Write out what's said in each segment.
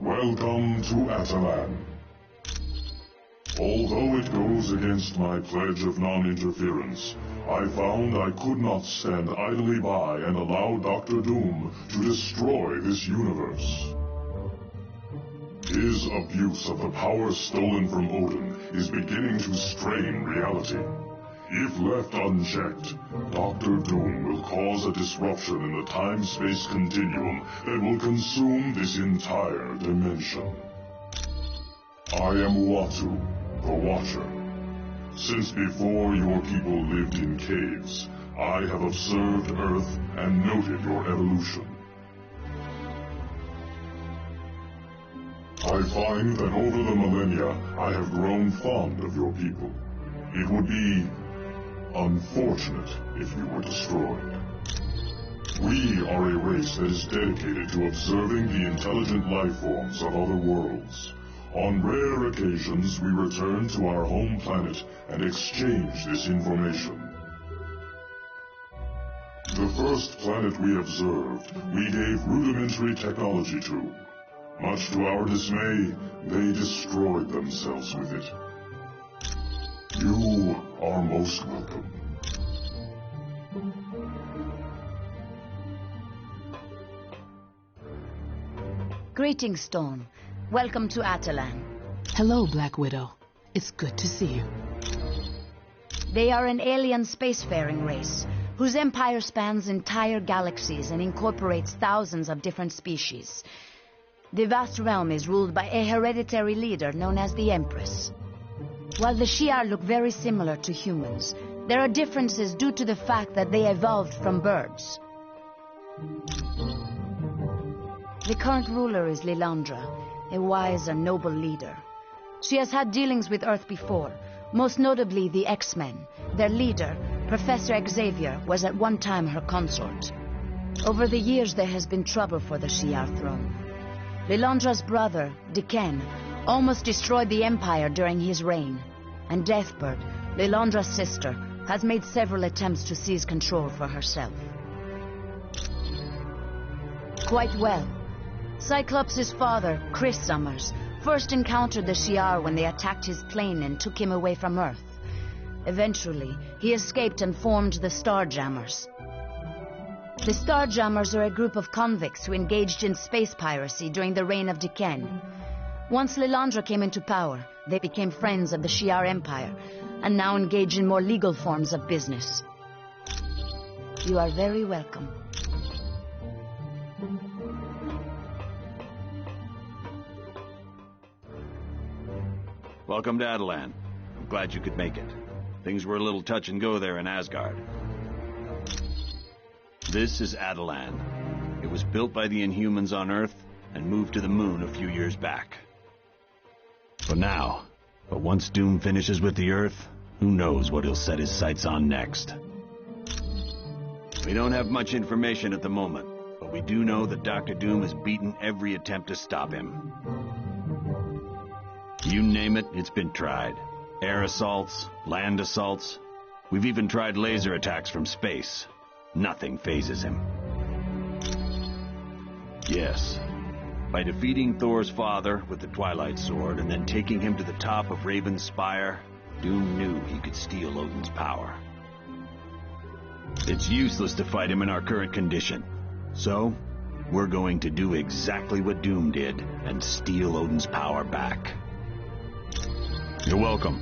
Welcome to Atalan. Although it goes against my pledge of non-interference, I found I could not stand idly by and allow Dr. Doom to destroy this universe. His abuse of the power stolen from Odin is beginning to strain reality. If left unchecked, Dr. Doom will cause a disruption in the time-space continuum that will consume this entire dimension. I am Uatu, the Watcher. Since before your people lived in caves, I have observed Earth and noted your evolution. I find that over the millennia, I have grown fond of your people. It would be unfortunate if you were destroyed. We are a race that is dedicated to observing the intelligent life forms of other worlds. On rare occasions, we return to our home planet and exchange this information. The first planet we observed, we gave rudimentary technology to. Much to our dismay, they destroyed themselves with it. You are most welcome. Greetings, Storm. Welcome to Atalan. Hello, Black Widow. It's good to see you. They are an alien spacefaring race, whose empire spans entire galaxies and incorporates thousands of different species. The vast realm is ruled by a hereditary leader known as the Empress. While the Shi'ar look very similar to humans, there are differences due to the fact that they evolved from birds. The current ruler is Lilandra, a wise and noble leader. She has had dealings with Earth before, most notably the X-Men. Their leader, Professor Xavier, was at one time her consort. Over the years there has been trouble for the Shi'ar throne. Lilandra's brother, Diken, almost destroyed the Empire during his reign, and Deathbird, Lilandra's sister, has made several attempts to seize control for herself. Quite well. Cyclops' father, Chris Summers, first encountered the Shi'ar when they attacked his plane and took him away from Earth. Eventually, he escaped and formed the Starjammers. The Starjammers are a group of convicts who engaged in space piracy during the reign of Diken. Once Lilandra came into power, they became friends of the Shi'ar Empire, and now engage in more legal forms of business. You are very welcome. Welcome to Atalan. I'm glad you could make it. Things were a little touch and go there in Asgard. This is Atalan. It was built by the Inhumans on Earth and moved to the moon a few years back. For now. But once Doom finishes with the Earth, who knows what he'll set his sights on next. We don't have much information at the moment, but we do know that Dr. Doom has beaten every attempt to stop him. You name it, it's been tried. Air assaults, land assaults. We've even tried laser attacks from space. Nothing phases him. Yes. By defeating Thor's father with the Twilight Sword and then taking him to the top of Raven's Spire, Doom knew he could steal Odin's power. It's useless to fight him in our current condition. So, we're going to do exactly what Doom did and steal Odin's power back. You're welcome.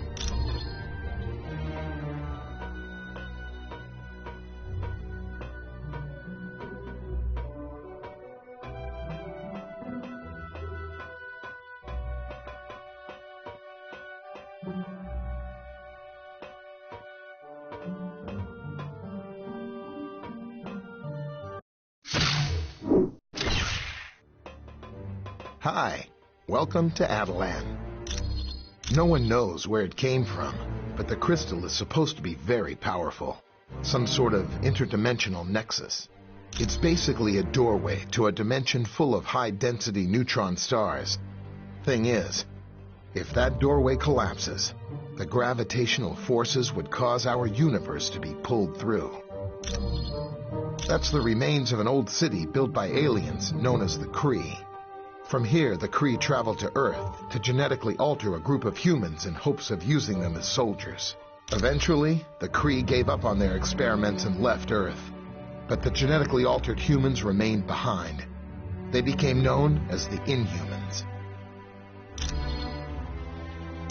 Hi, welcome to Atalan. No one knows where it came from, but the crystal is supposed to be very powerful. Some sort of interdimensional nexus. It's basically a doorway to a dimension full of high-density neutron stars. Thing is, if that doorway collapses, the gravitational forces would cause our universe to be pulled through. That's the remains of an old city built by aliens known as the Kree. From here, the Kree traveled to Earth to genetically alter a group of humans in hopes of using them as soldiers. Eventually, the Kree gave up on their experiments and left Earth. But the genetically altered humans remained behind. They became known as the Inhumans.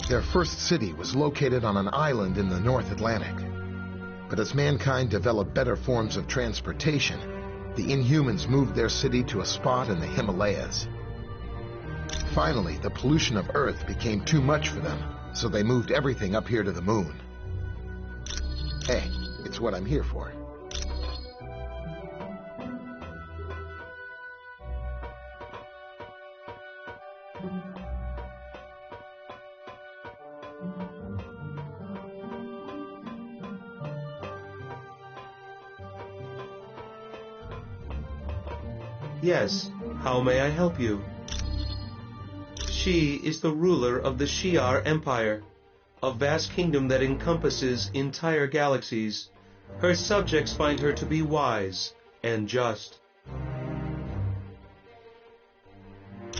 Their first city was located on an island in the North Atlantic. But as mankind developed better forms of transportation, the Inhumans moved their city to a spot in the Himalayas. Finally, the pollution of Earth became too much for them, so they moved everything up here to the moon. Hey, it's what I'm here for. Yes, how may I help you? She is the ruler of the Shi'ar Empire, a vast kingdom that encompasses entire galaxies. Her subjects find her to be wise and just.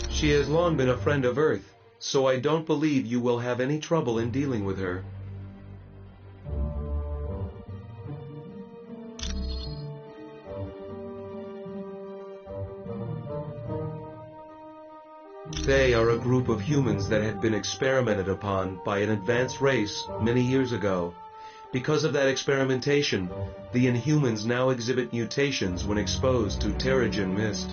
She has long been a friend of Earth, so I don't believe you will have any trouble in dealing with her. They are a group of humans that had been experimented upon by an advanced race many years ago. Because of that experimentation, the Inhumans now exhibit mutations when exposed to Terrigen mist.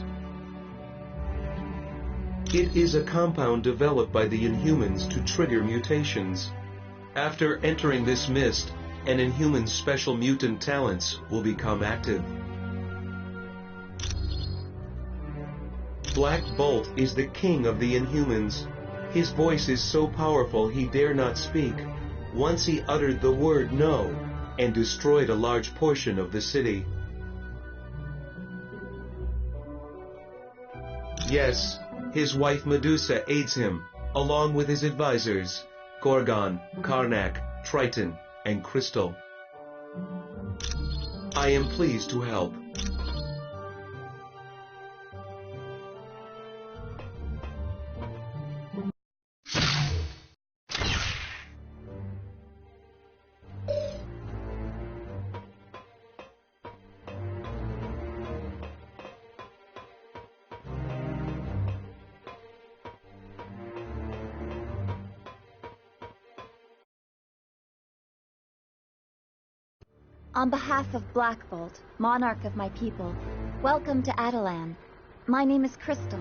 It is a compound developed by the Inhumans to trigger mutations. After entering this mist, an Inhuman's special mutant talents will become active. Black Bolt is the king of the Inhumans. His voice is so powerful he dare not speak. Once he uttered the word no, and destroyed a large portion of the city. Yes, his wife Medusa aids him, along with his advisors, Gorgon, Karnak, Triton, and Crystal. I am pleased to help. On behalf of Black Bolt, monarch of my people, welcome to Atalan. My name is Crystal.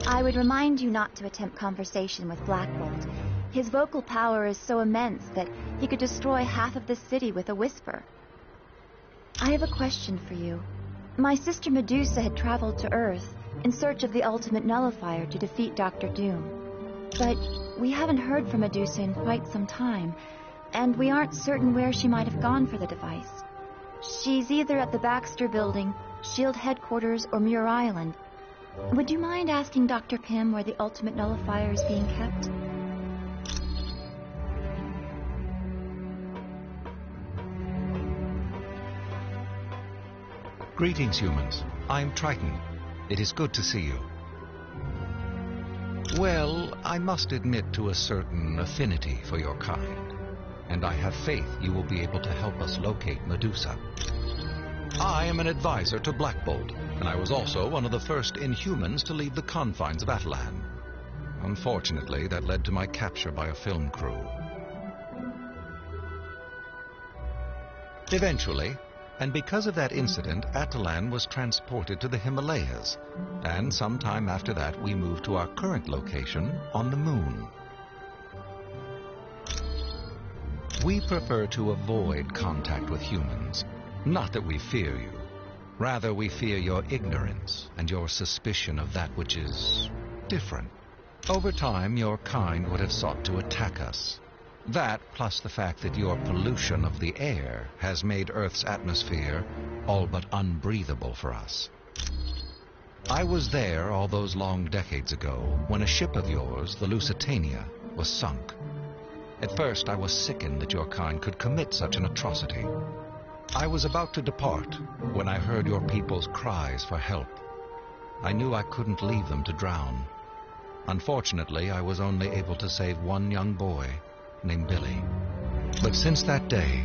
I would remind you not to attempt conversation with Black Bolt. His vocal power is so immense that he could destroy half of this city with a whisper. I have a question for you. My sister Medusa had traveled to Earth in search of the ultimate nullifier to defeat Dr. Doom. But we haven't heard from Medusa in quite some time, and we aren't certain where she might have gone for the device. She's either at the Baxter Building, SHIELD Headquarters, or Muir Island. Would you mind asking Dr. Pym where the ultimate nullifier is being kept? Greetings, humans. I'm Triton. It is good to see you. Well, I must admit to a certain affinity for your kind, and I have faith you will be able to help us locate Medusa. I am an advisor to Black Bolt, and I was also one of the first Inhumans to leave the confines of Atalan. Unfortunately, that led to my capture by a film crew. Eventually, and because of that incident, Atalan was transported to the Himalayas, and sometime after that we moved to our current location on the moon. We prefer to avoid contact with humans. Not that we fear you. Rather, we fear your ignorance and your suspicion of that which is different. Over time, your kind would have sought to attack us. That, plus the fact that your pollution of the air has made Earth's atmosphere all but unbreathable for us. I was there all those long decades ago when a ship of yours, the Lusitania, was sunk. At first, I was sickened that your kind could commit such an atrocity. I was about to depart when I heard your people's cries for help. I knew I couldn't leave them to drown. Unfortunately, I was only able to save one young boy named Billy. But since that day,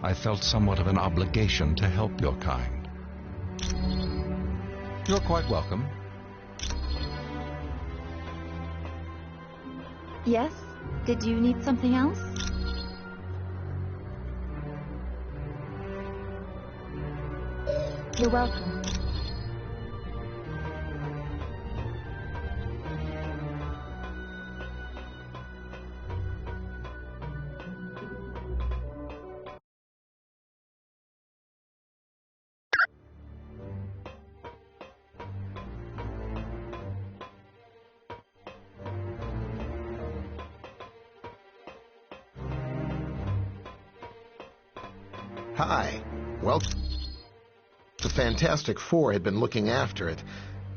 I felt somewhat of an obligation to help your kind. You're quite welcome. Yes? Did you need something else? You're welcome. Hi. Well, the Fantastic Four had been looking after it,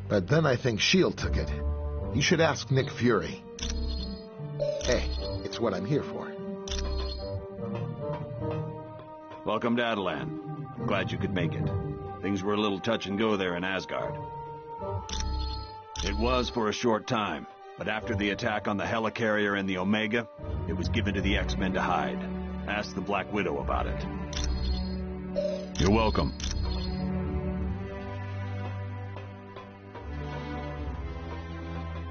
but then I think S.H.I.E.L.D. took it. You should ask Nick Fury. Hey, it's what I'm here for. Welcome to Adelan. Glad you could make it. Things were a little touch and go there in Asgard. It was for a short time, but after the attack on the helicarrier and the Omega, it was given to the X-Men to hide. Ask the Black Widow about it. You're welcome.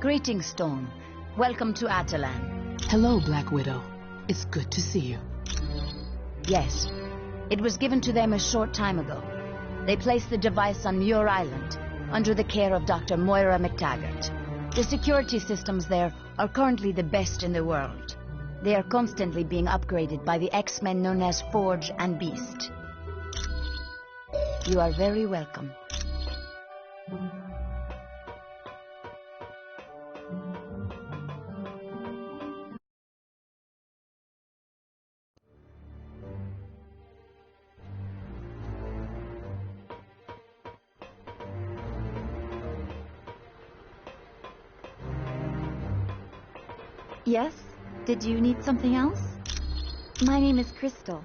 Greetings, Storm. Welcome to Adelan. Hello, Black Widow. It's good to see you. Yes. It was given to them a short time ago. They placed the device on Muir Island, under the care of Dr. Moira McTaggart. The security systems there are currently the best in the world. They are constantly being upgraded by the X-Men known as Forge and Beast. You are very welcome. Yes? Did you need something else? My name is Crystal.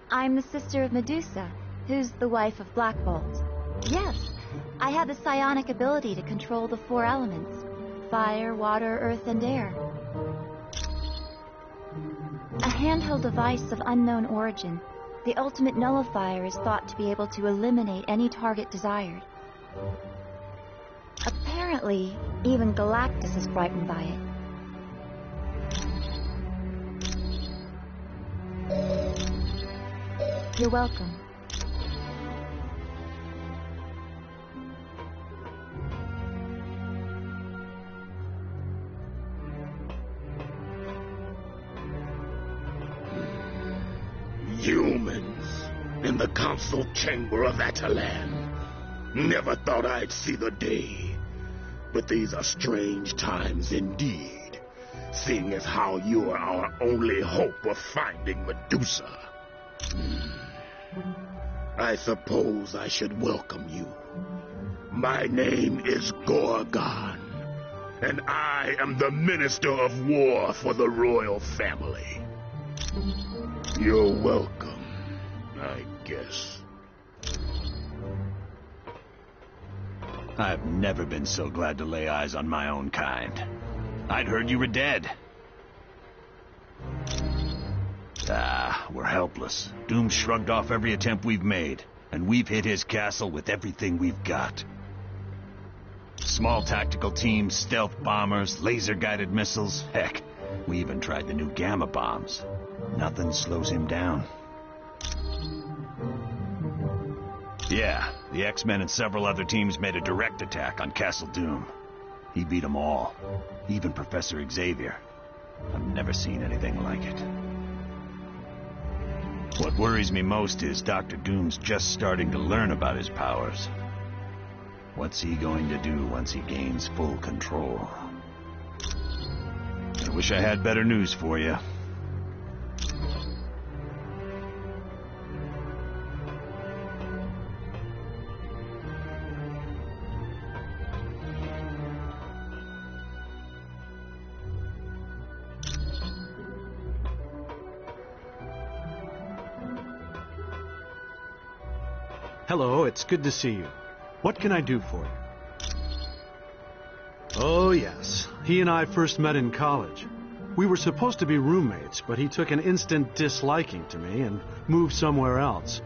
I'm the sister of Medusa, who's the wife of Black Bolt. Yes, I have the psionic ability to control the 4 elements: fire, water, earth, and air. A handheld device of unknown origin, the ultimate nullifier is thought to be able to eliminate any target desired. Apparently, even Galactus is frightened by it. You're welcome. Humans in the council chamber of Adelan. Never thought I'd see the day. But these are strange times indeed, seeing as how you are our only hope of finding Medusa. I suppose I should welcome you. My name is Gorgon, and I am the Minister of War for the royal family. You're welcome, I guess. I've never been so glad to lay eyes on my own kind. I'd heard you were dead. We're helpless. Doom shrugged off every attempt we've made, and we've hit his castle with everything we've got. Small tactical teams, stealth bombers, laser-guided missiles. Heck, we even tried the new gamma bombs. Nothing slows him down. Yeah, the X-Men and several other teams made a direct attack on Castle Doom. He beat them all, even Professor Xavier. I've never seen anything like it. What worries me most is Dr. Doom's just starting to learn about his powers. What's he going to do once he gains full control? I wish I had better news for you. Hello, it's good to see you. What can I do for you? Oh, yes. He and I first met in college. We were supposed to be roommates, but he took an instant disliking to me and moved somewhere else.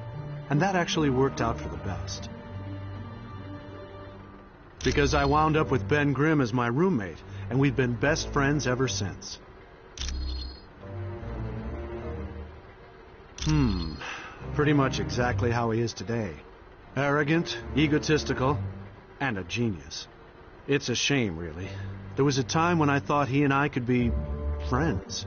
And that actually worked out for the best. Because I wound up with Ben Grimm as my roommate, and we've been best friends ever since. Pretty much exactly how he is today. Arrogant, egotistical, and a genius. It's a shame, really. There was a time when I thought he and I could be friends.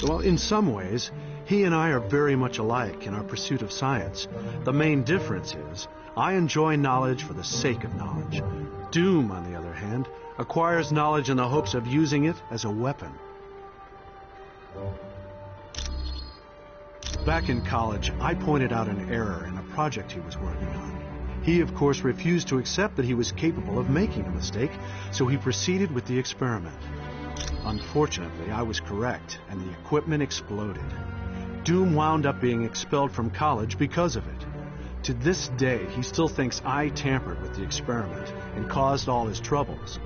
Well, in some ways, he and I are very much alike in our pursuit of science. The main difference is, I enjoy knowledge for the sake of knowledge. Doom, on the other hand, acquires knowledge in the hopes of using it as a weapon. Back in college, I pointed out an error in a project he was working on. He, of course, refused to accept that he was capable of making a mistake, so he proceeded with the experiment. Unfortunately, I was correct, and the equipment exploded. Doom wound up being expelled from college because of it. To this day, he still thinks I tampered with the experiment and caused all his troubles.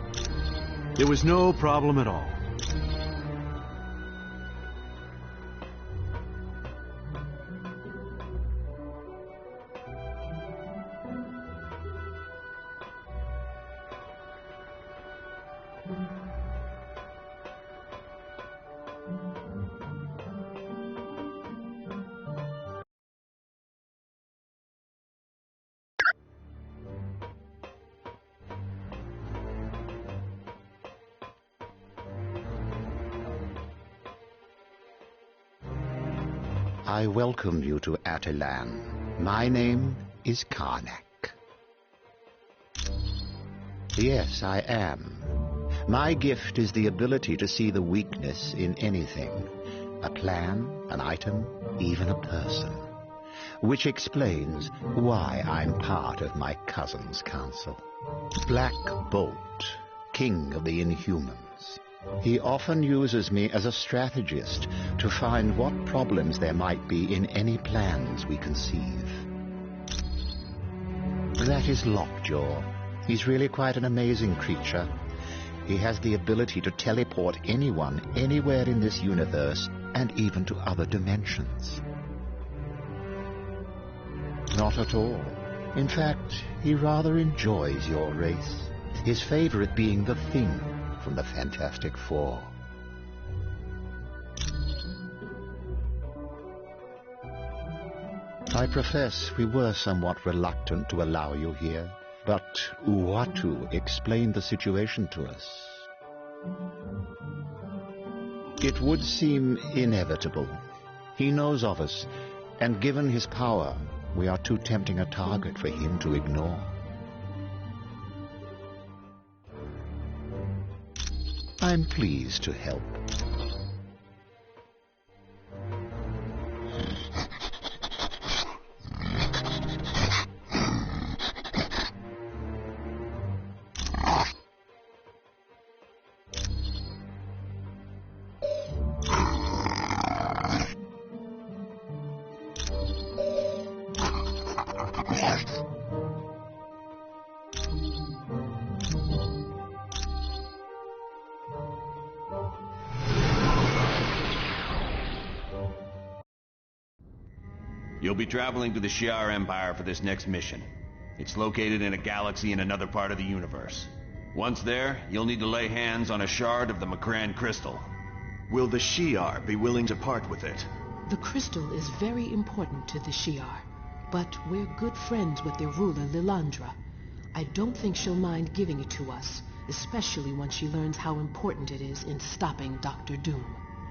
It was no problem at all. I welcome you to Atalan. My name is Karnak. Yes, I am. My gift is the ability to see the weakness in anything. A plan, an item, even a person. Which explains why I'm part of my cousin's council. Black Bolt, king of the Inhumans. He often uses me as a strategist to find what problems there might be in any plans we conceive. That is Lockjaw. He's really quite an amazing creature. He has the ability to teleport anyone anywhere in this universe and even to other dimensions. Not at all. In fact, he rather enjoys your race, his favorite being the Thing from the Fantastic Four. I profess we were somewhat reluctant to allow you here, but Uatu explained the situation to us. It would seem inevitable. He knows of us, and given his power, we are too tempting a target for him to ignore. I'm pleased to help. You'll be traveling to the Shi'ar Empire for this next mission. It's located in a galaxy in another part of the universe. Once there, you'll need to lay hands on a shard of the Macran crystal. Will the Shi'ar be willing to part with it? The crystal is very important to the Shi'ar, but we're good friends with their ruler, Lilandra. I don't think she'll mind giving it to us, especially once she learns how important it is in stopping Dr. Doom.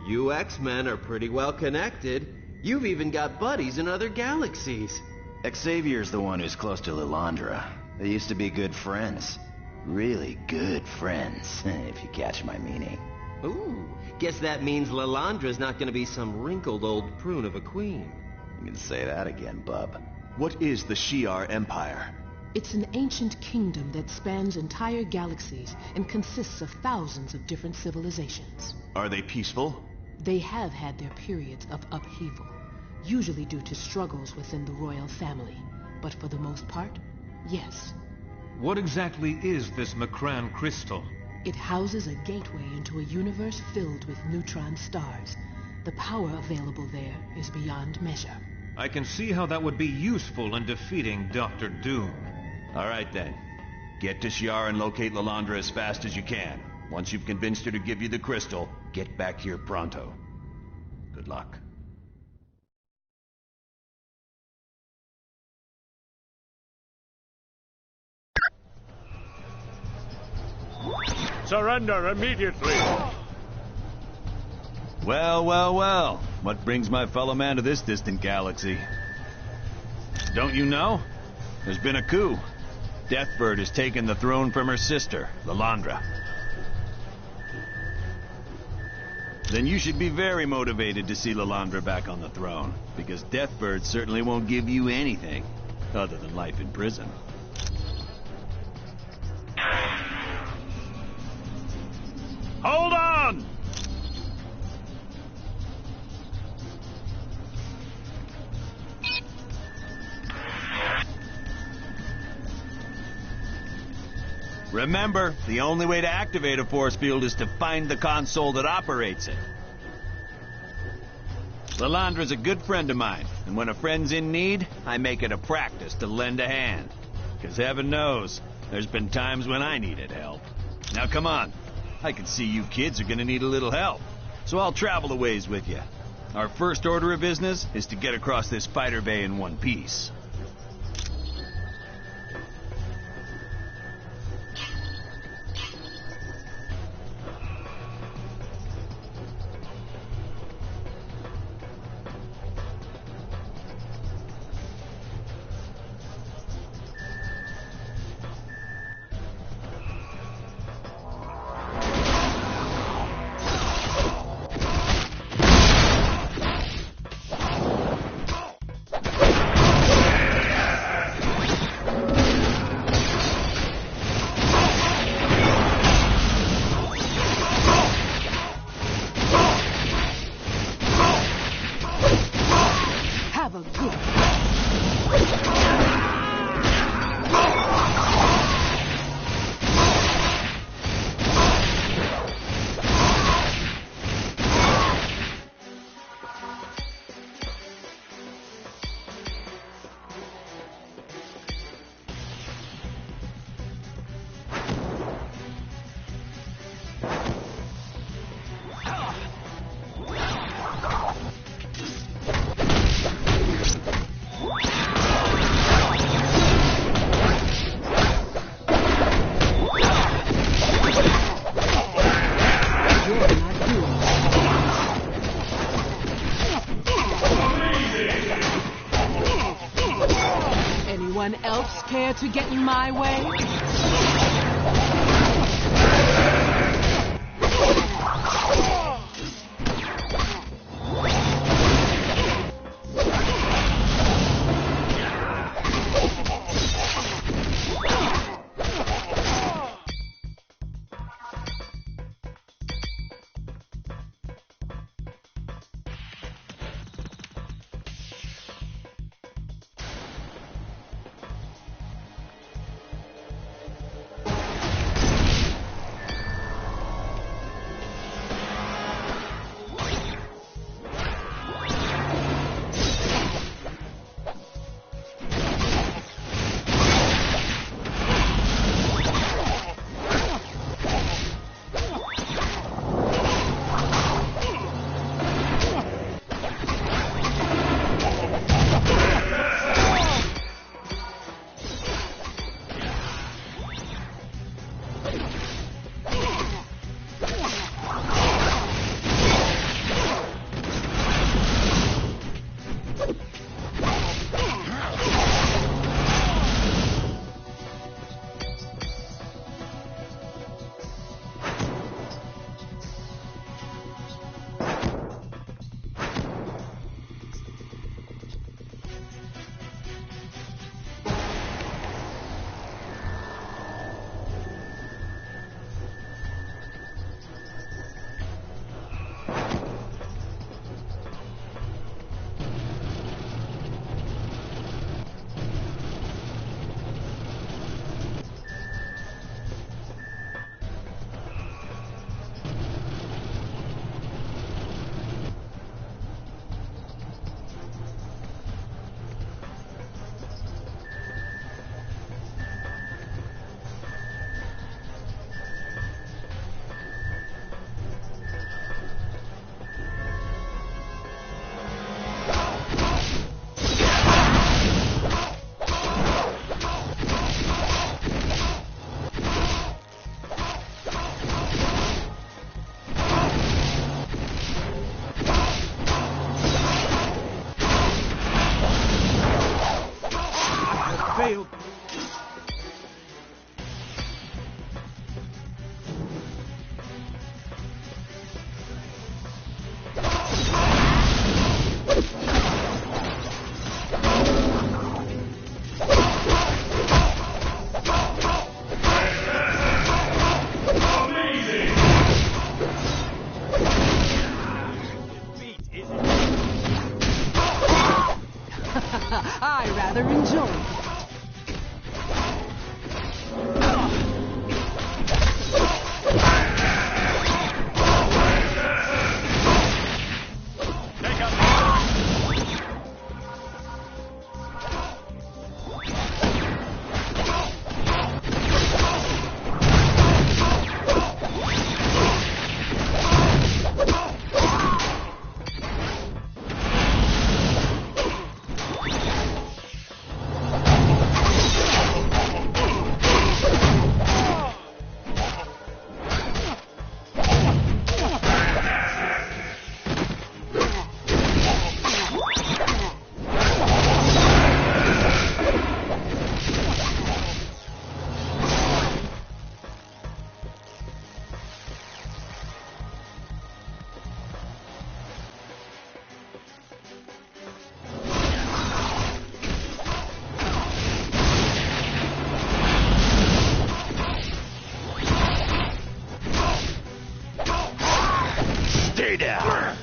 You X-Men are pretty well connected. You've even got buddies in other galaxies. Xavier's the one who's close to Lilandra. They used to be good friends. Really good friends, if you catch my meaning. Ooh, guess that means Lilandra's not going to be some wrinkled old prune of a queen. You can say that again, bub. What is the Shi'ar Empire? It's an ancient kingdom that spans entire galaxies and consists of thousands of different civilizations. Are they peaceful? They have had their periods of upheaval, usually due to struggles within the royal family, but for the most part, yes. What exactly is this Macran crystal? It houses a gateway into a universe filled with neutron stars. The power available there is beyond measure. I can see how that would be useful in defeating Dr. Doom. All right then. Get to Shi'ar and locate Lilandra as fast as you can. Once you've convinced her to give you the crystal, get back here pronto. Good luck. Surrender immediately! Well, well, well. What brings my fellow man to this distant galaxy? Don't you know? There's been a coup. Deathbird has taken the throne from her sister, Lilandra. Then you should be very motivated to see Lilandra back on the throne, because Deathbird certainly won't give you anything other than life in prison. Hold on! Remember, the only way to activate a force field is to find the console that operates it. Lilandra's a good friend of mine, and when a friend's in need, I make it a practice to lend a hand. Because heaven knows, there's been times when I needed help. Now come on, I can see you kids are gonna need a little help, so I'll travel a ways with you. Our first order of business is to get across this fighter bay in one piece. Anyone else care to get in my way? failed. I rather enjoy it. Stay down.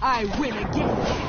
I win again.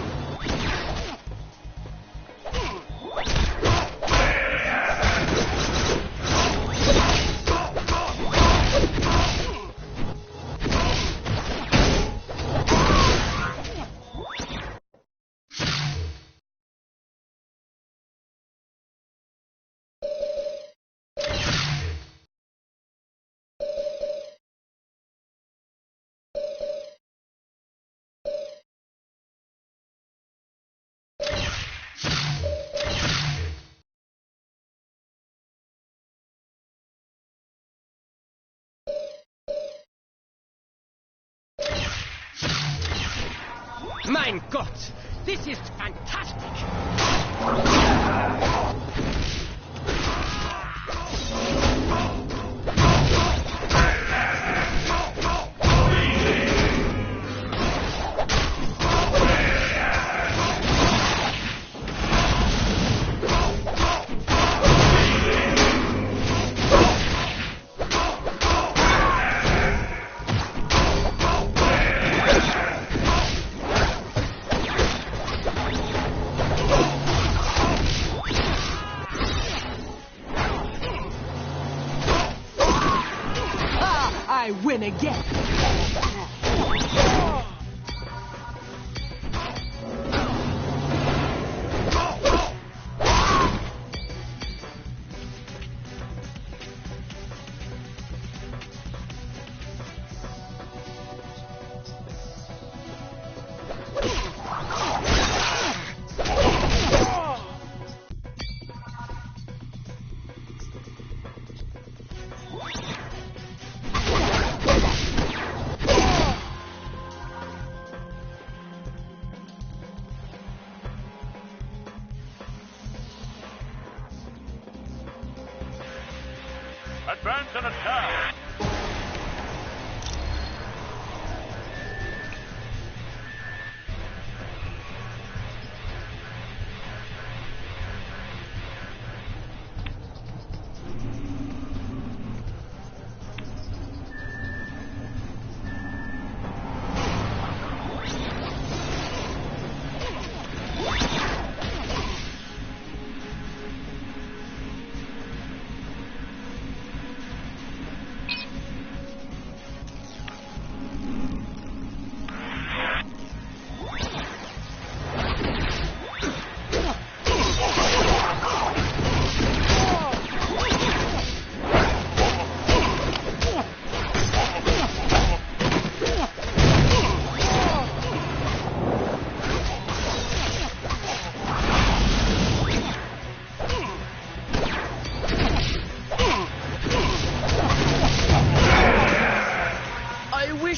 Mein Gott, this is fantastic!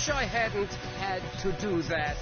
wish I hadn't had to do that.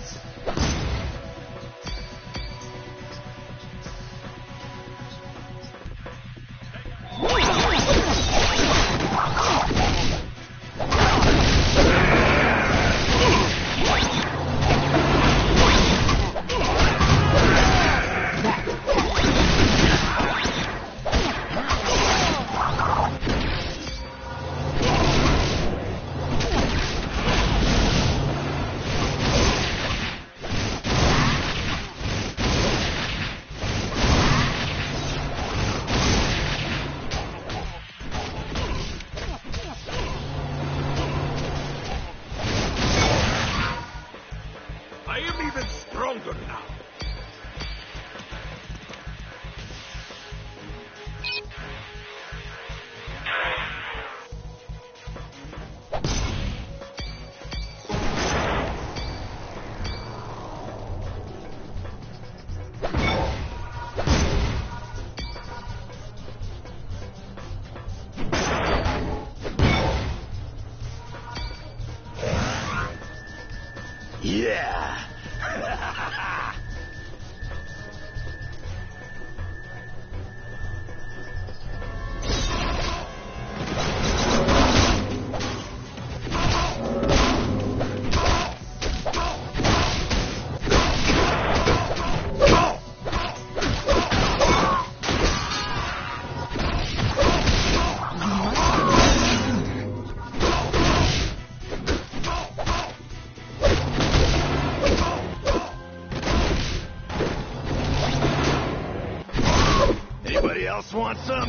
I am even stronger now. Yeah! Anybody else want some?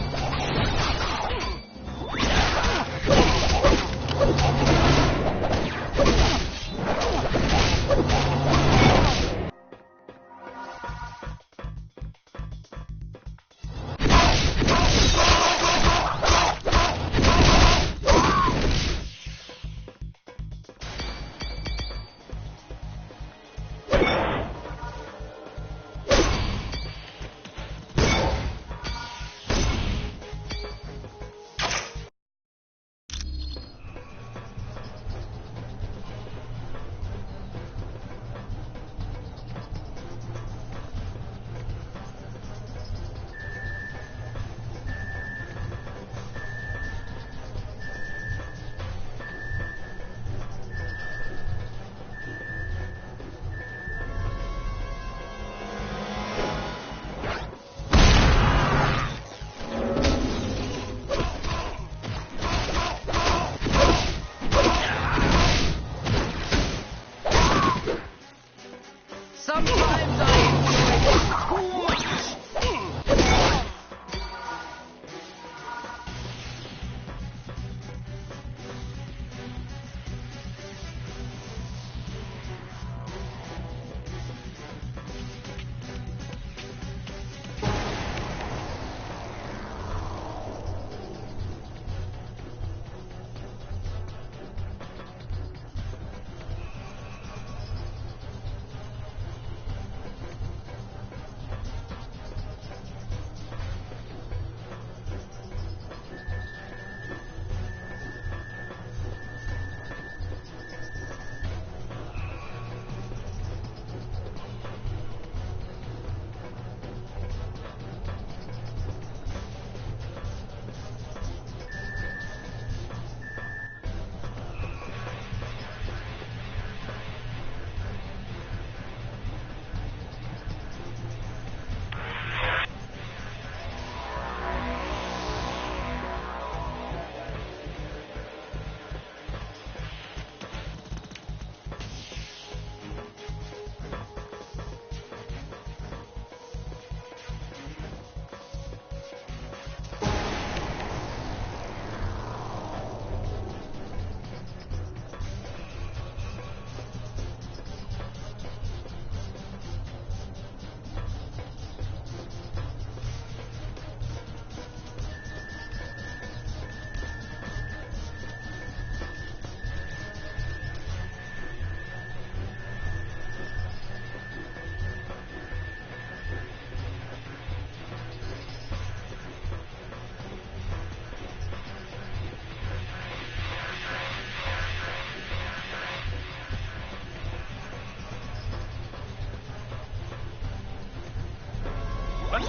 I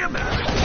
am having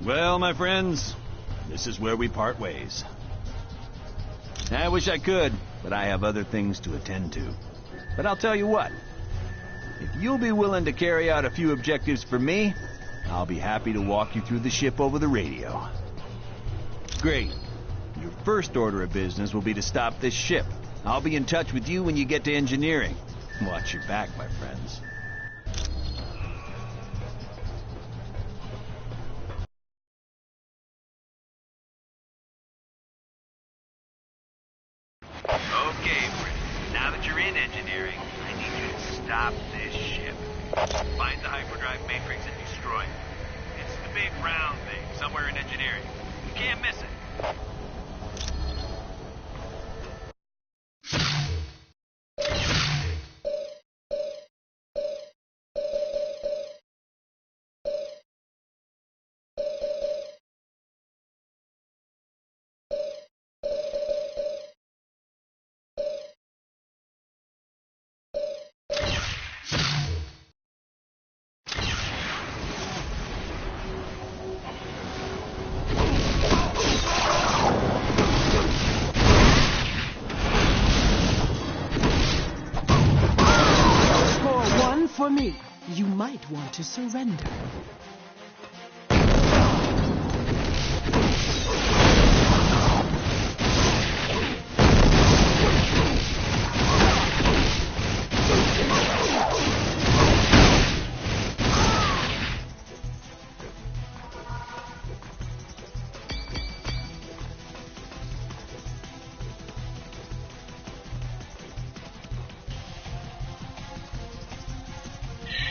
Well, my friends, this is where we part ways. I wish I could, but I have other things to attend to. But I'll tell you what, if you'll be willing to carry out a few objectives for me, I'll be happy to walk you through the ship over the radio. Great. Your first order of business will be to stop this ship. I'll be in touch with you when you get to engineering. Watch your back, my friends. Okay, Britt. Now that you're in engineering, I need you to stop this ship. Find the hyperdrive matrix and destroy it. It's the big round thing, somewhere in engineering. You can't miss it. For me, you might want to surrender.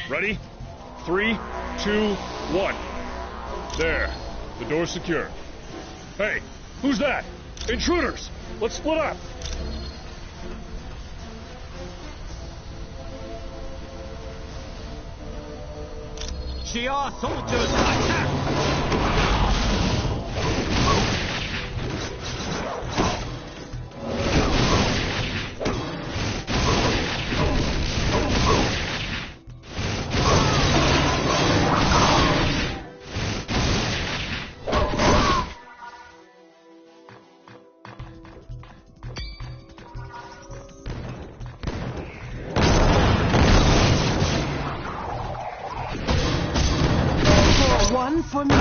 Ready? 3, 2, 1. There. The door's secure. Hey, who's that? Intruders! Let's split up! Shi'ar soldiers attack! One for me.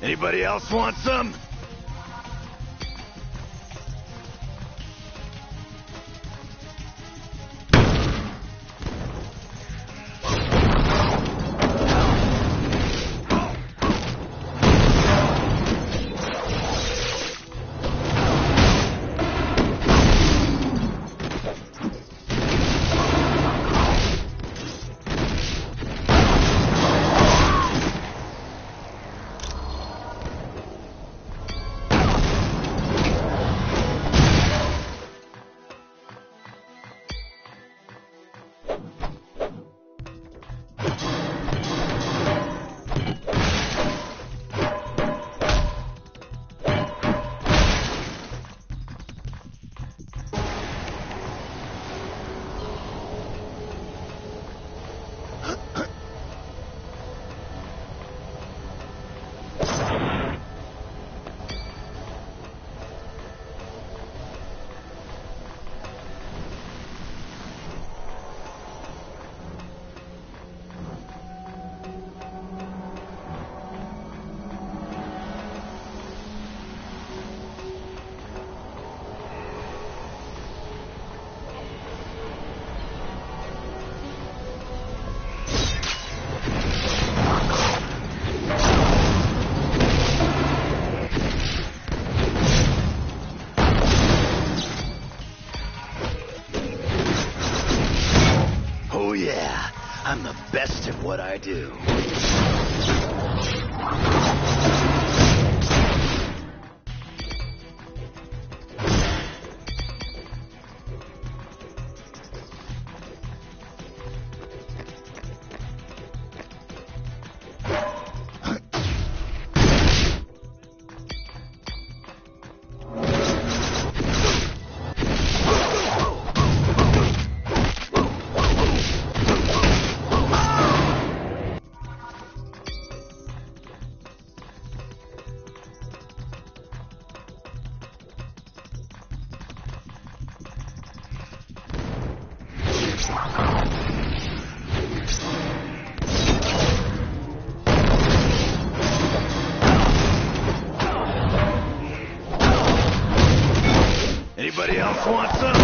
Anybody else want some? I'm the best at what I do. Anybody else want some?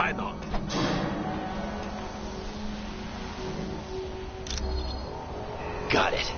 either. Got it.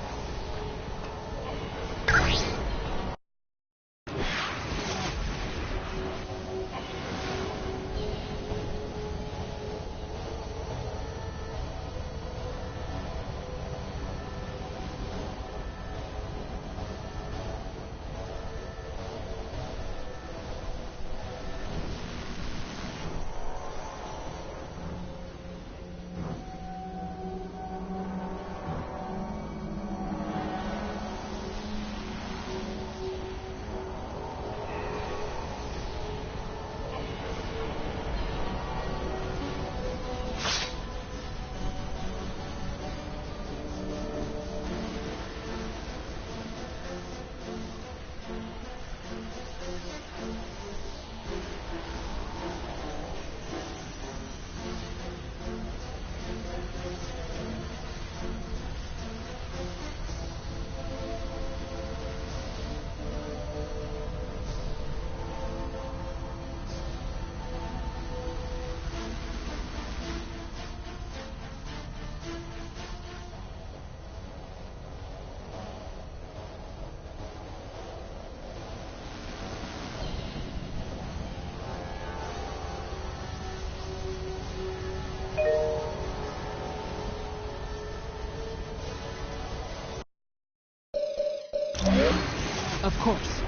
Of course.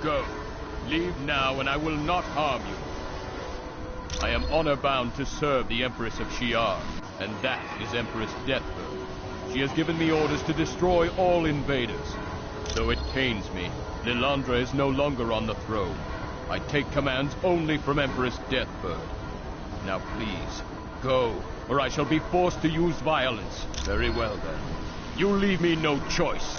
Go. Leave now, and I will not harm you. I am honor-bound to serve the Empress of Shi'ar, and that is Empress Deathbird. She has given me orders to destroy all invaders. Though it pains me, Lilandra is no longer on the throne. I take commands only from Empress Deathbird. Now please, go, or I shall be forced to use violence. Very well then. You leave me no choice.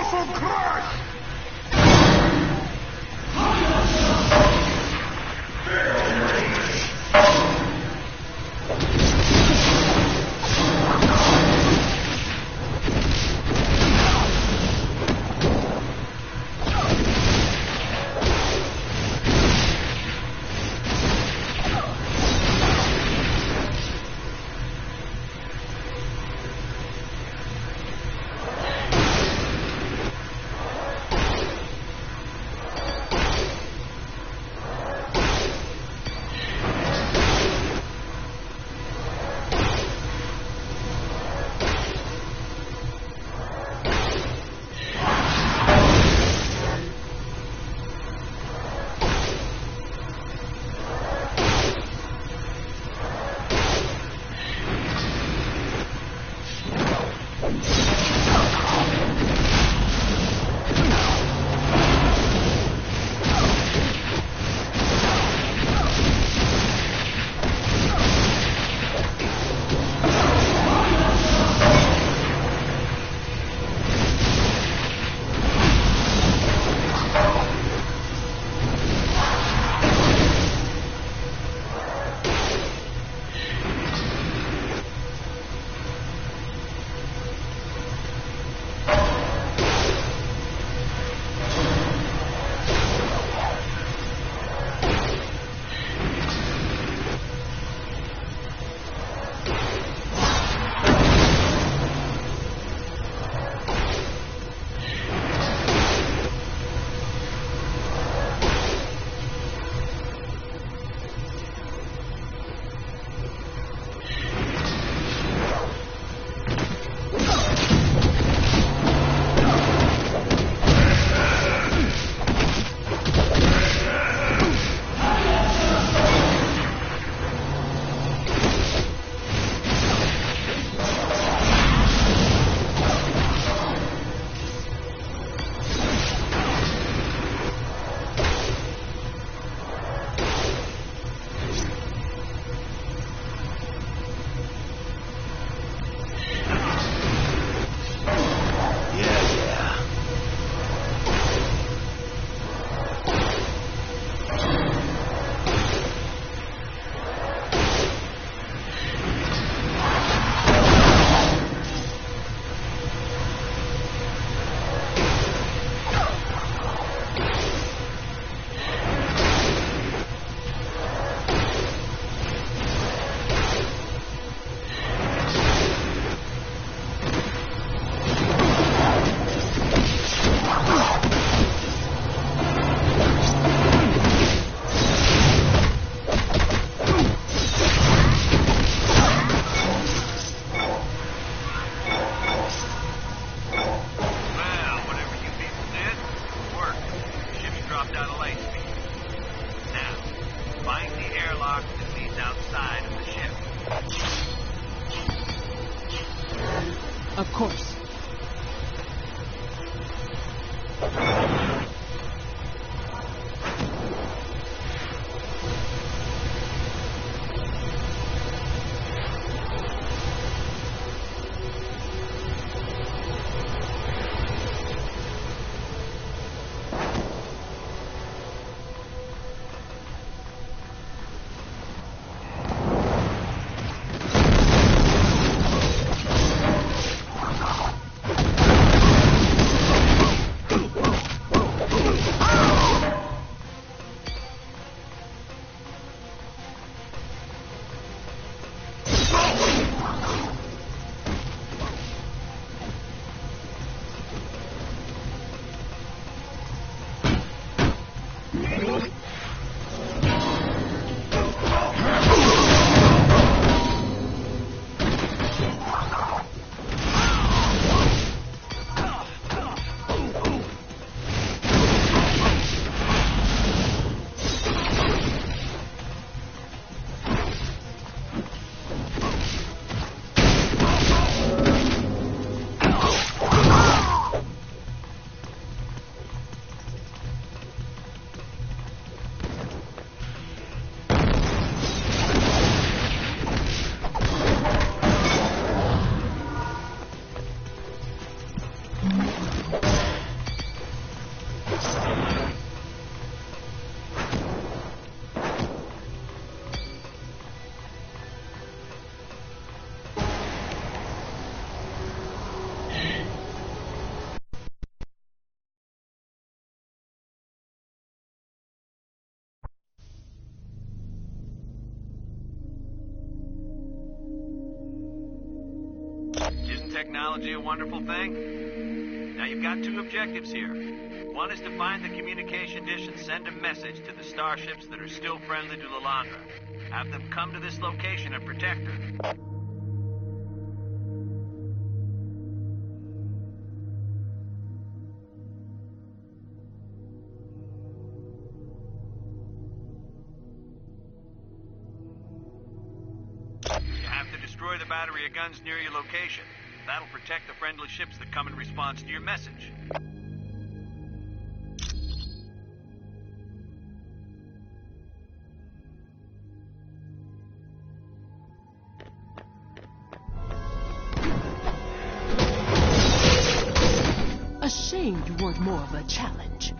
Powerful crush! Of course. technology a wonderful thing? Now you've got two objectives here. One is to find the communication dish and send a message to the starships that are still friendly to Lilandra. Have them come to this location and protect her. You have to destroy the battery of guns near your location. That'll protect the friendly ships that come in response to your message. A shame you weren't more of a challenge.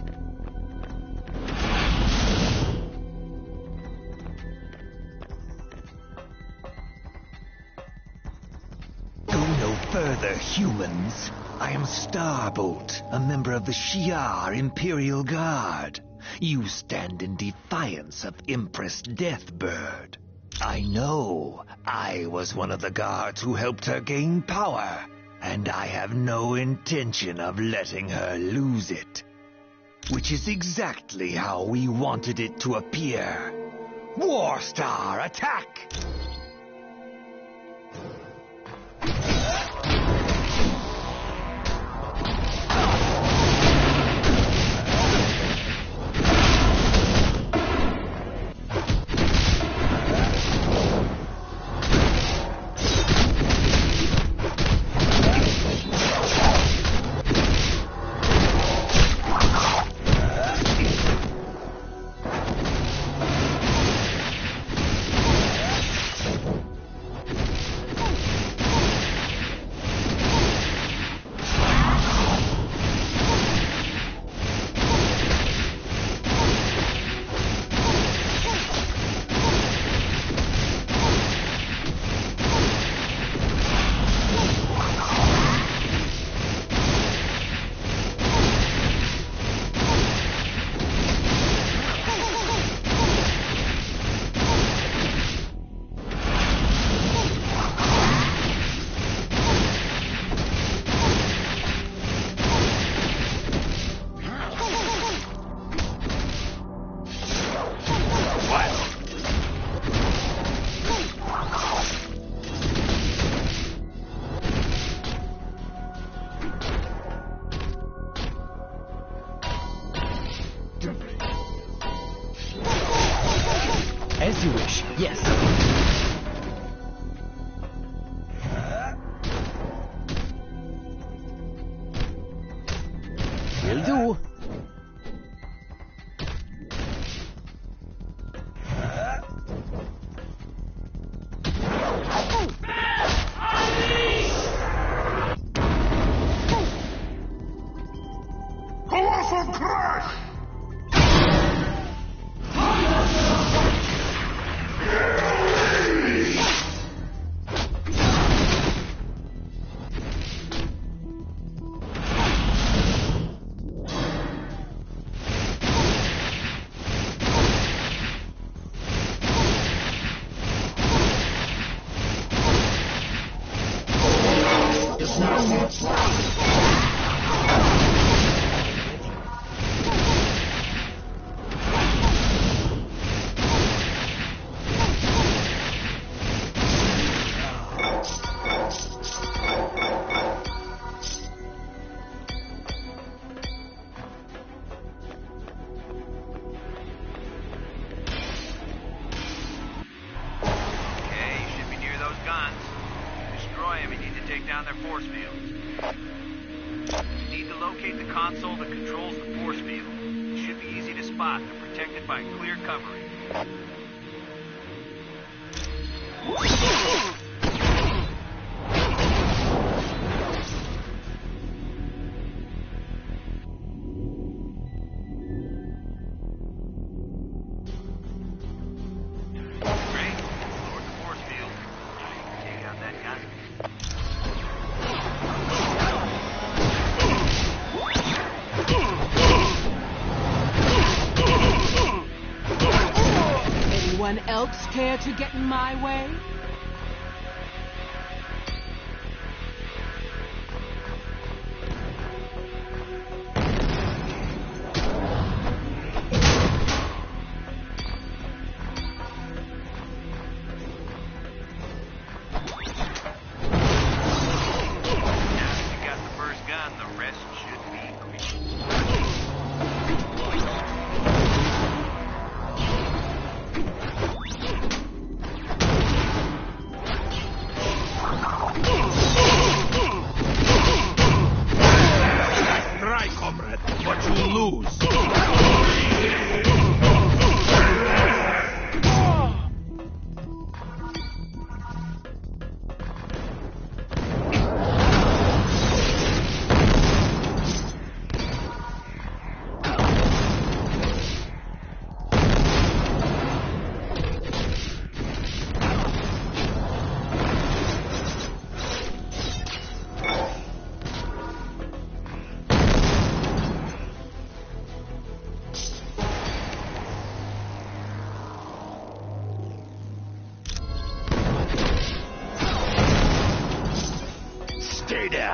Further, humans. I am Starbolt, a member of the Shi'ar Imperial Guard. You stand in defiance of Empress Deathbird. I know. I was one of the guards who helped her gain power, and I have no intention of letting her lose it. Which is exactly how we wanted it to appear. Warstar, attack! As you wish, yes. Will do. Colossal crash! Anyone else care to get in my way?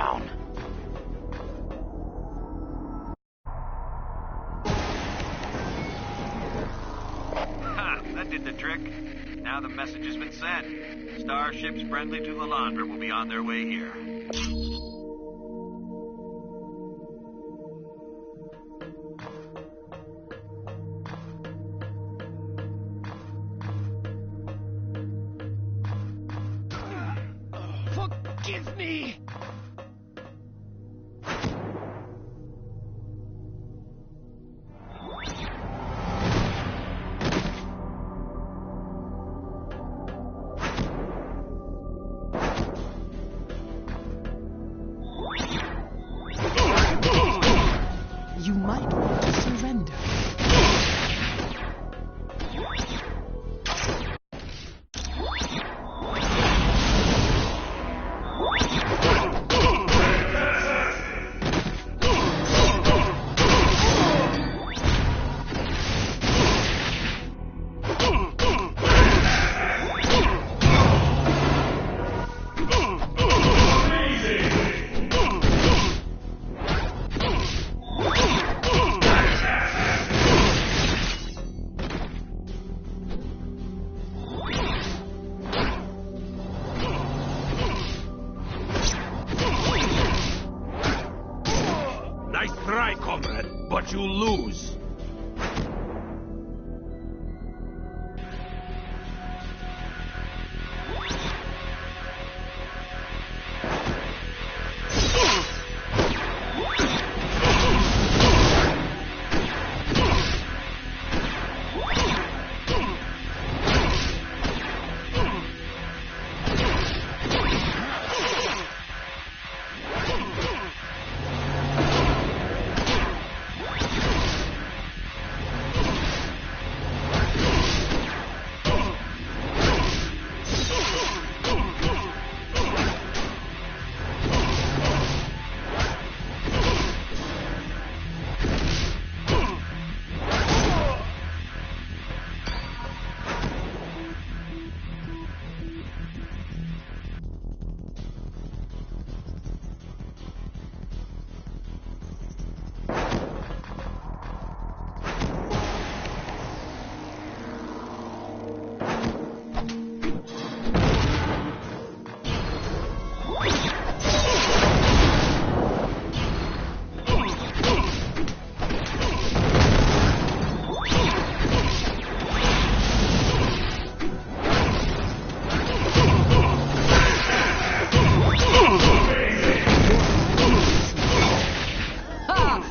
down. Ha! That did the trick. Now the message has been sent. Starships friendly to Lilandra will be on their way here. Forgive me! You might want to surrender. Nice try, comrade, but you lose.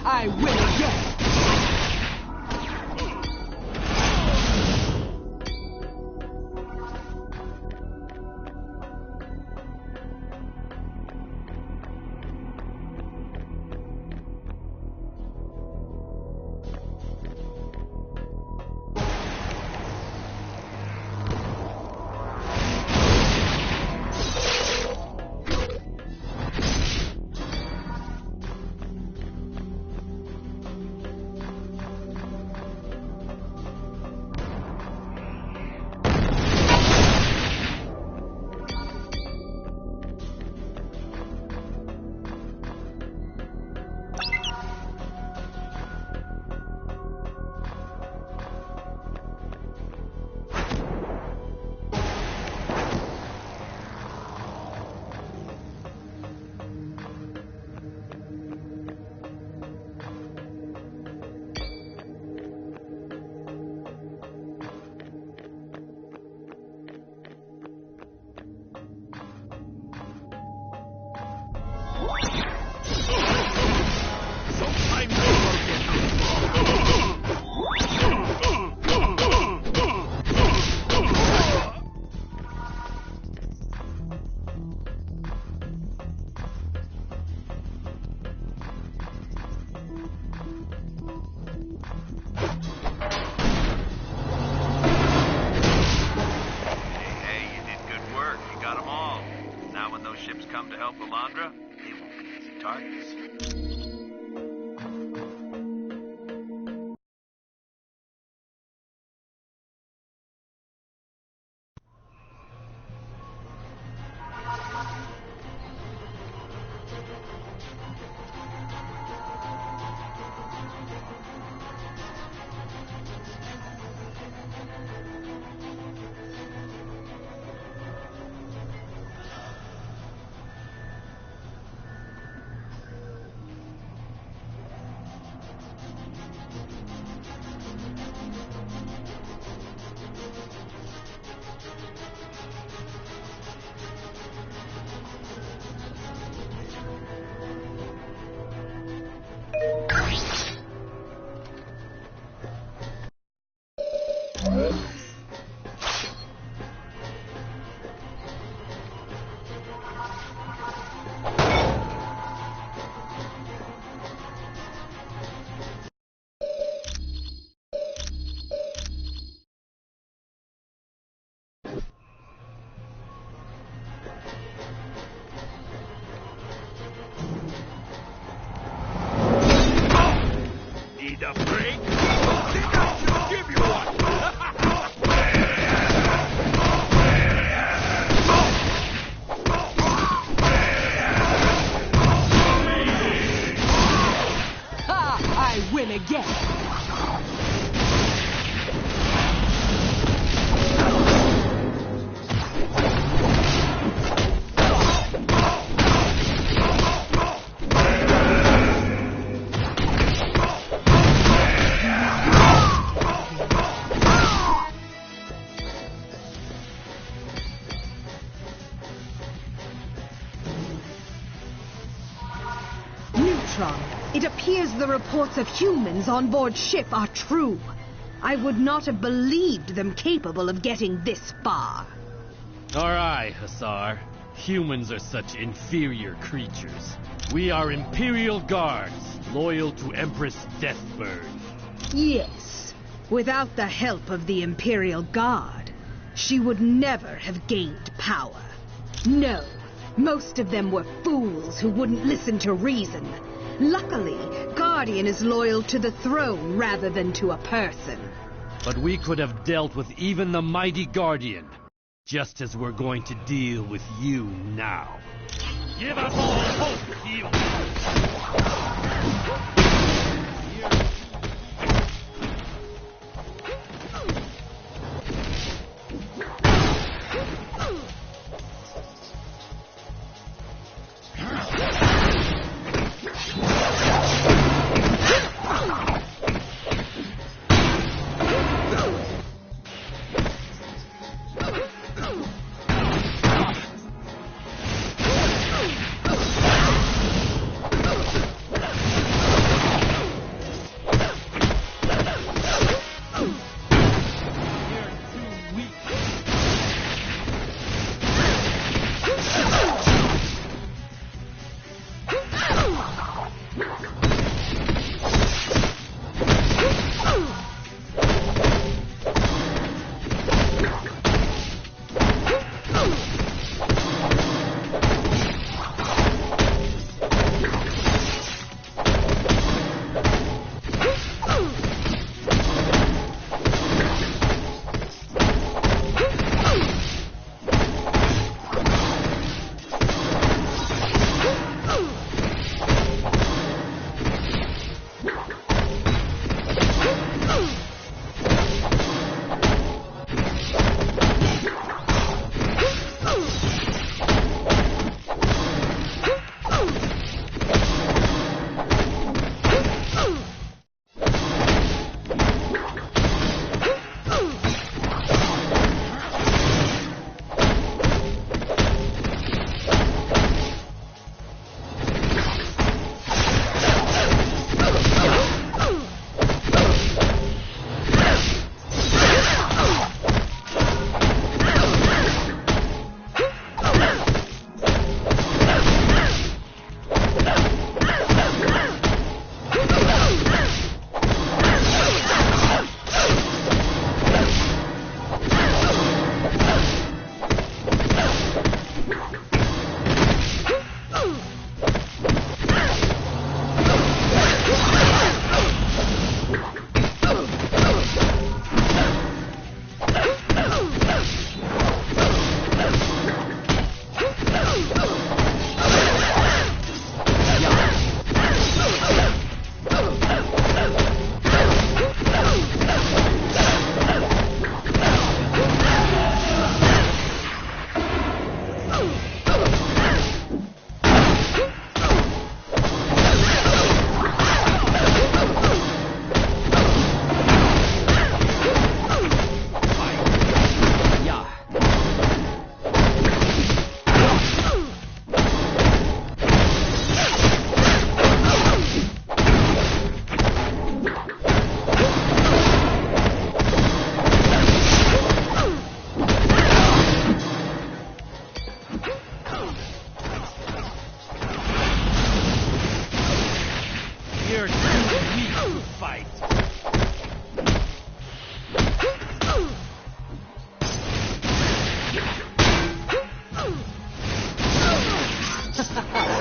I win again! Ships come to help Lilandra, they won't be easy targets. need a break? Think I should give you one! I win again! It appears the reports of humans on board ship are true. I would not have believed them capable of getting this far. Alright, Hussar. Humans are such inferior creatures. We are Imperial Guards, loyal to Empress Deathbird. Yes. Without the help of the Imperial Guard, she would never have gained power. No, most of them were fools who wouldn't listen to reason. Luckily, Guardian is loyal to the throne rather than to a person. But we could have dealt with even the mighty Guardian, just as we're going to deal with you now. Give us all hope, heal!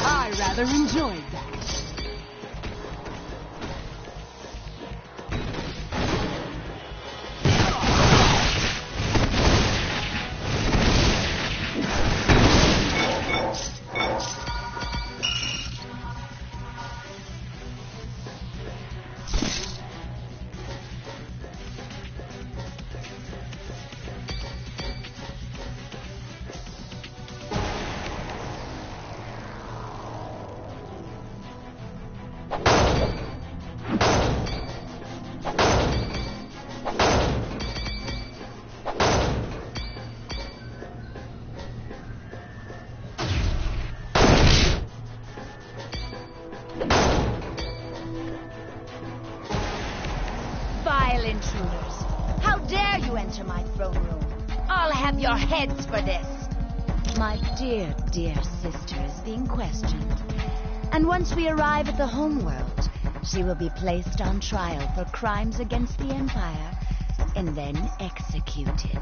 I rather enjoyed that. intruders! How dare you enter my throne room? I'll have your heads for this! My dear, dear sister is being questioned. And once we arrive at the homeworld, she will be placed on trial for crimes against the Empire and then executed.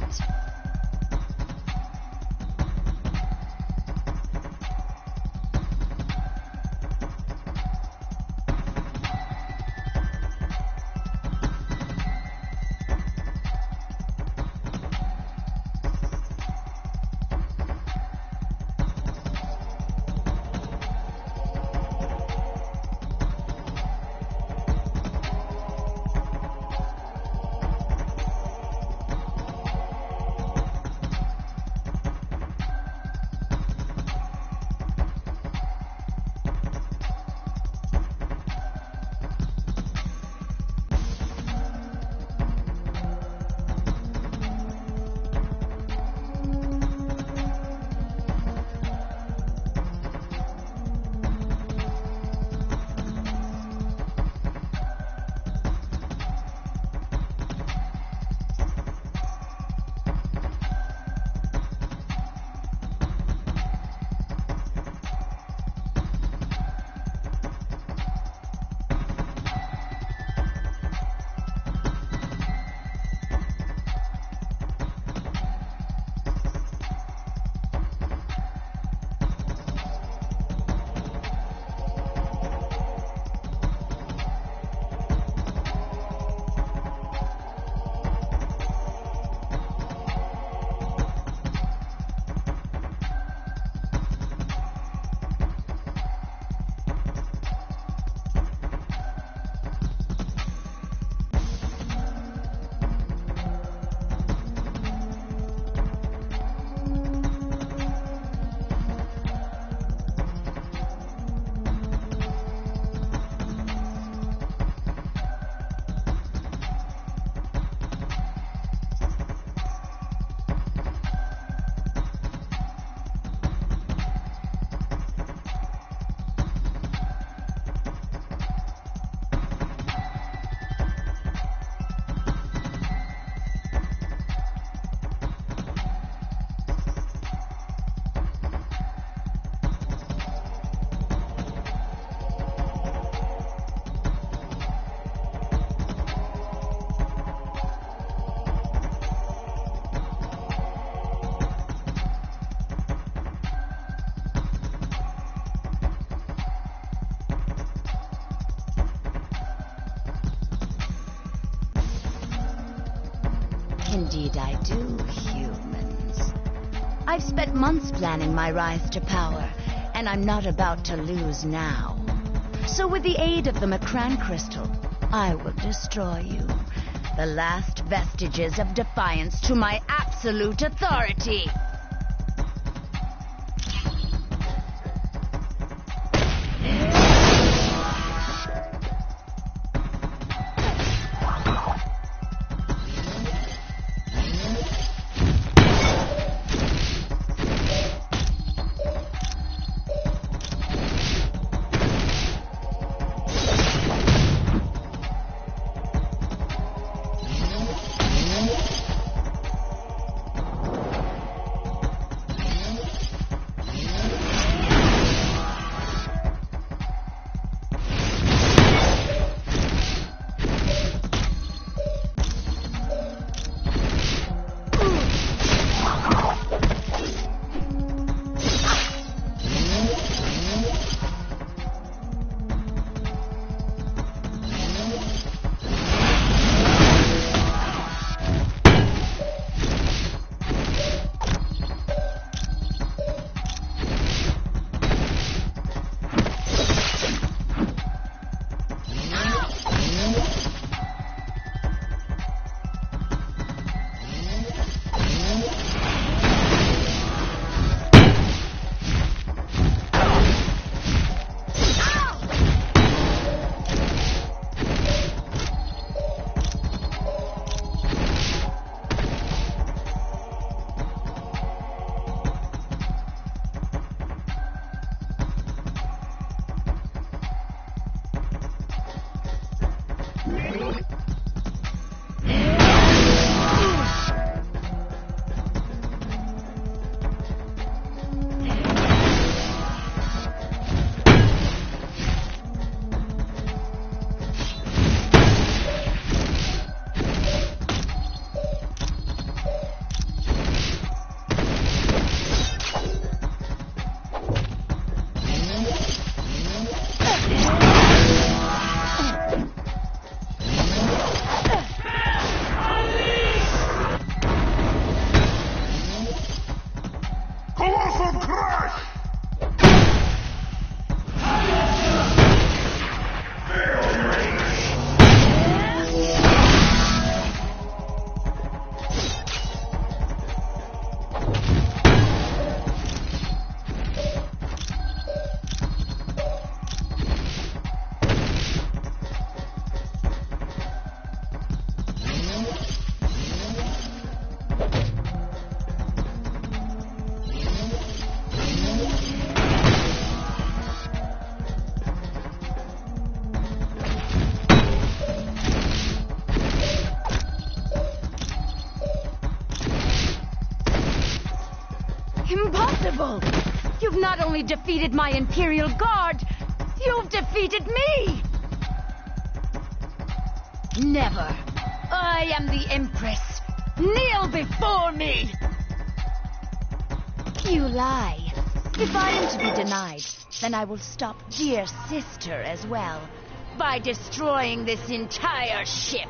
Indeed I do, humans. I've spent months planning my rise to power, and I'm not about to lose now. So with the aid of the Macran crystal, I will destroy you. The last vestiges of defiance to my absolute authority. only defeated my Imperial Guard, you've defeated me! Never. I am the Empress. Kneel before me! You lie. If I am to be denied, then I will stop dear sister as well, by destroying this entire ship.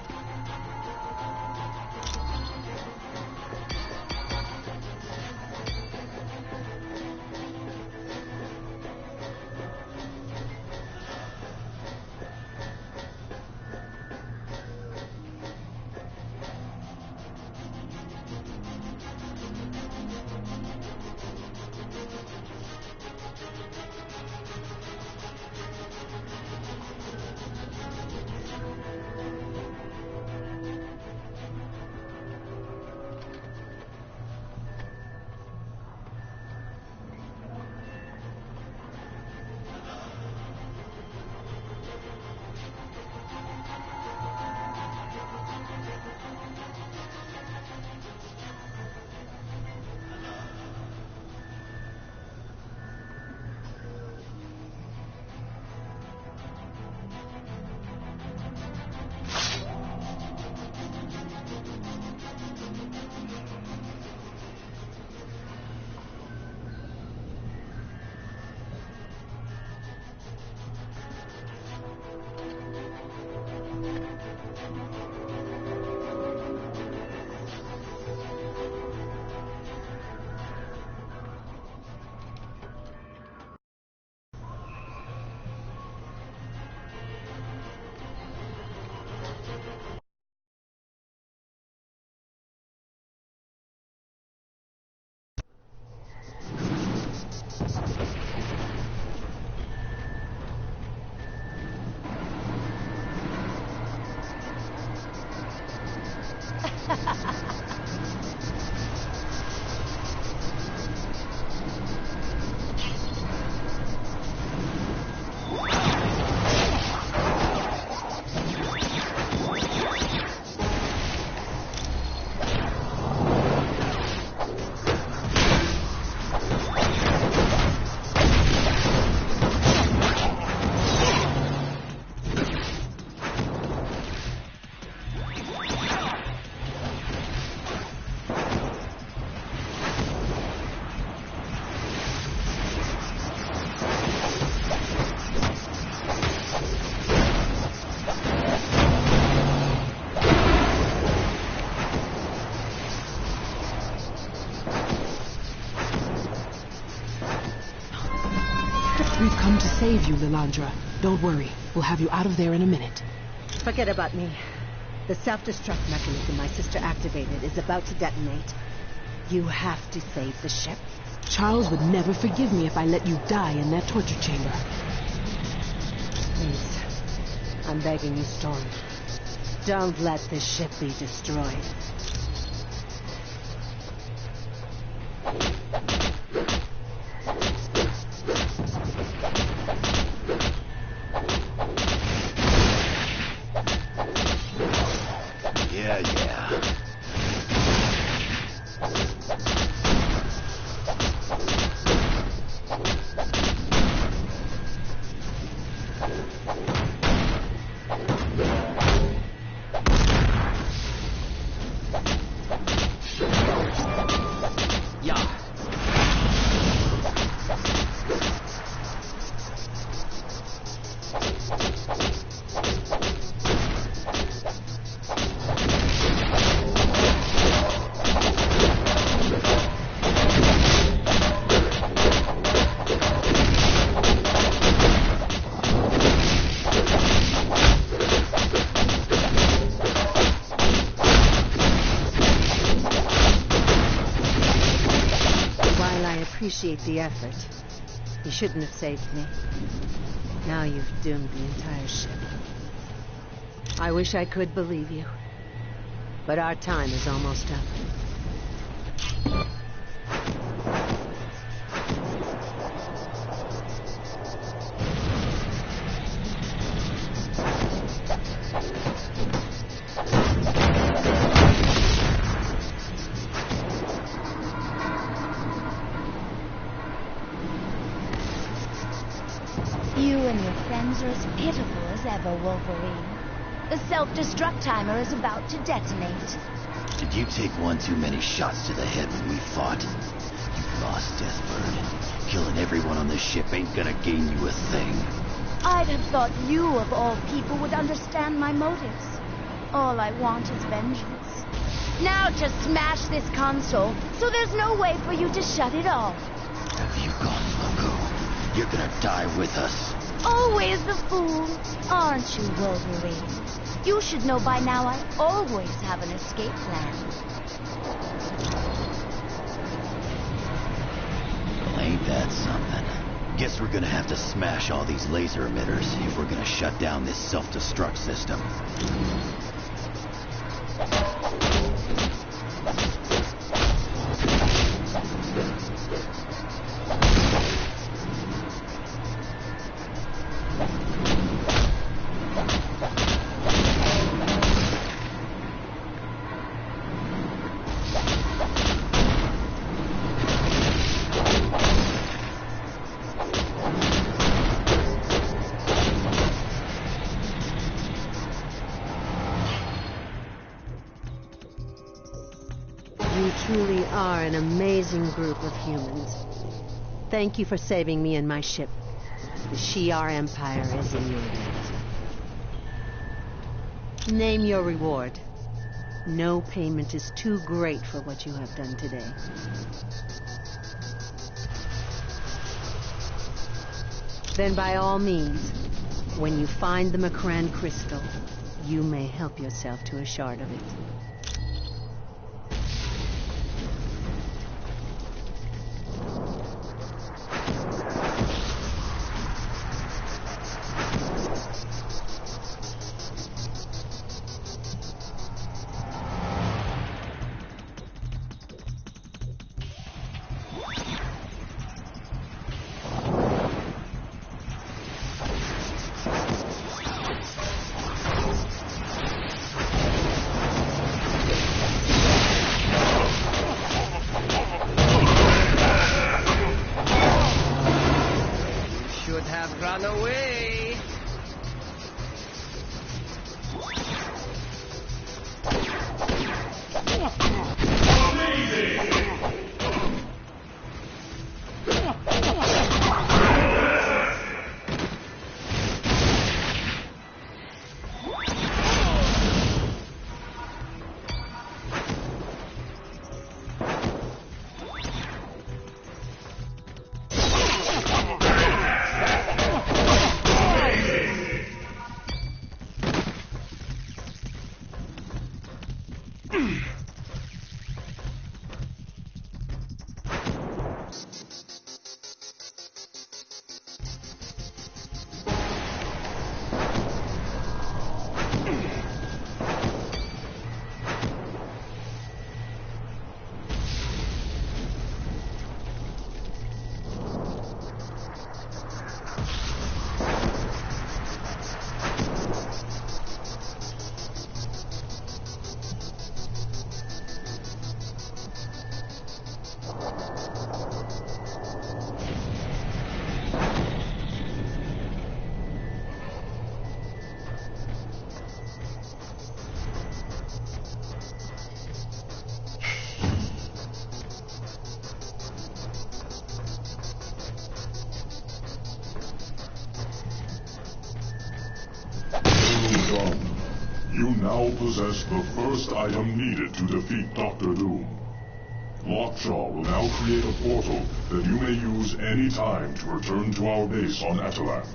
We've come to save you, Lilandra. Don't worry. We'll have you out of there in a minute. Forget about me. The self-destruct mechanism my sister activated is about to detonate. You have to save the ship. Charles would never forgive me if I let you die in that torture chamber. Please. I'm begging you, Storm. Don't let this ship be destroyed. Appreciate the effort. You shouldn't have saved me. Now you've doomed the entire ship. I wish I could believe you. But our time is almost up. as pitiful as ever, Wolverine. The self-destruct timer is about to detonate. Did you take one too many shots to the head when we fought? You lost, Deathbird. Killing everyone on this ship ain't gonna gain you a thing. I'd have thought you, of all people, would understand my motives. All I want is vengeance. Now just smash this console, so there's no way for you to shut it off. Have you gone loco? You're gonna die with us. Always the fool, aren't you, Wolverine? You should know by now I always have an escape plan. Well, ain't that something? Guess we're gonna have to smash all these laser emitters if we're gonna shut down this self-destruct system. You truly are an amazing group of humans. Thank you for saving me and my ship. The Shi'ar Empire is in your debt. Name your reward. No payment is too great for what you have done today. Then by all means, when you find the Macran crystal, you may help yourself to a shard of it. Run away! You now possess the first item needed to defeat Dr. Doom. Lockjaw will now create a portal that you may use any time to return to our base on Atalan.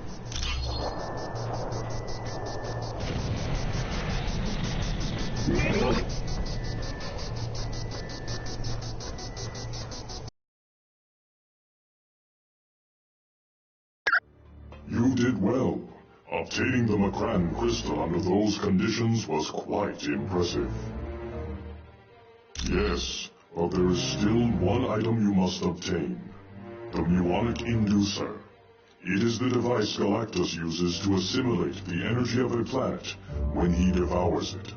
You did well. Obtaining the Macran crystal under those conditions was quite impressive. Yes, but there is still one item you must obtain. The Muonic Inducer. It is the device Galactus uses to assimilate the energy of a planet when he devours it.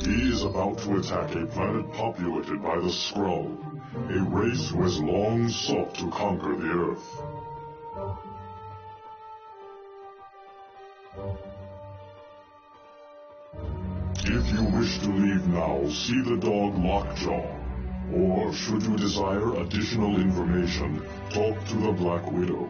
He is about to attack a planet populated by the Skrull, a race who has long sought to conquer the Earth. If you wish to leave now, see the dog Lockjaw. Or, should you desire additional information, talk to the Black Widow.